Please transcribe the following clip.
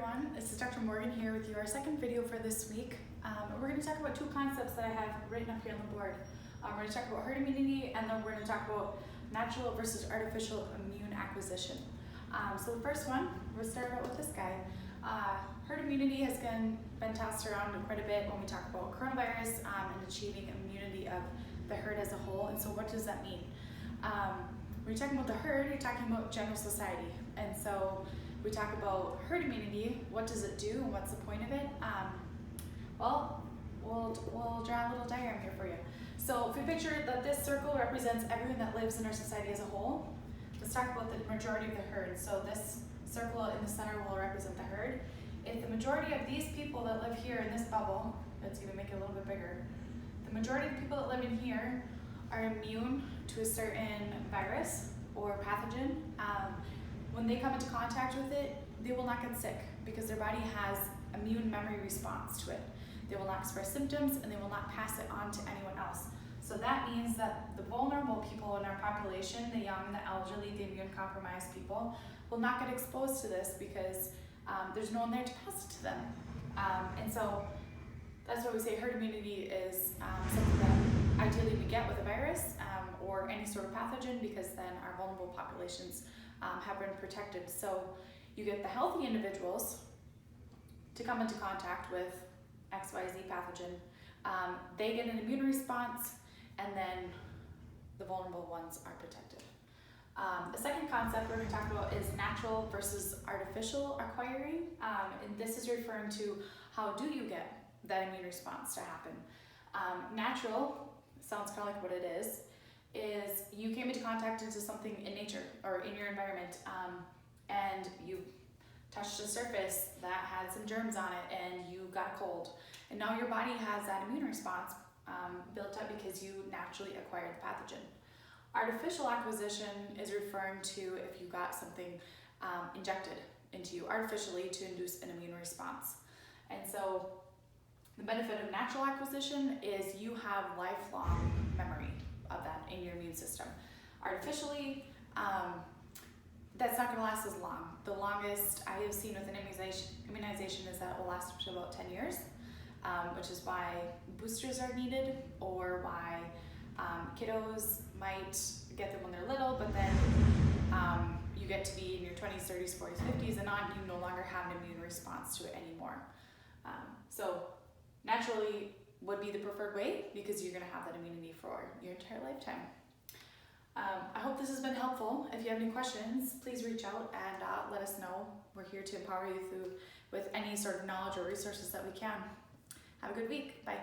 everyone, this is Dr. Morgan here with you, our second video for this week. We're going to talk about two concepts that I have written up here on the board. We're going to talk about herd immunity, and then we're going to talk about natural versus artificial immune acquisition. So the first one, we'll start out with this guy. Herd immunity has been tossed around quite a bit when we talk about coronavirus and achieving immunity of the herd as a whole. And so what does that mean? When you're talking about the herd, you're talking about general society. And so we talk about herd immunity, what does it do and what's the point of it? Well, we'll draw a little diagram here for you. So if we picture that this circle represents everyone that lives in our society as a whole, let's talk about the majority of the herd. So this circle in the center will represent the herd. If the majority of these people that live here in this bubble, let's even make it a little bit bigger, the majority of the people that live in here are immune to a certain virus or pathogen. When they come into contact with it, they will not get sick because their body has immune memory response to it. They will not express symptoms and they will not pass it on to anyone else. So that means that the vulnerable people in our population, the young, the elderly, the immune compromised people, will not get exposed to this because there's no one there to pass it to them. And so that's why we say herd immunity is something that ideally we get with a virus or any sort of pathogen, because then our vulnerable populations have been protected. So you get the healthy individuals to come into contact with XYZ pathogen. They get an immune response, and then the vulnerable ones are protected. The second concept we're going to talk about is natural versus artificial acquiring. And this is referring to how do you get that immune response to happen. Natural, sounds kind of like what it is you came into contact into something in nature or in your environment, and you touched a surface that had some germs on it and you got a cold. And now your body has that immune response built up because you naturally acquired the pathogen. Artificial acquisition is referring to if you got something injected into you artificially to induce an immune response. And so the benefit of natural acquisition is you have lifelong memory of that in your immune system. Artificially, that's not going to last as long. The longest I have seen with an immunization is that it will last up to about 10 years, which is why boosters are needed, or why kiddos might get them when they're little, but then you get to be in your 20s, 30s, 40s, 50s, and on, you no longer have an immune response to it anymore. So naturally would be the preferred way because you're going to have that immunity for your entire lifetime. I hope this has been helpful. If you have any questions, please reach out and let us know. We're here to empower you with any sort of knowledge or resources that we can. Have a good week. Bye.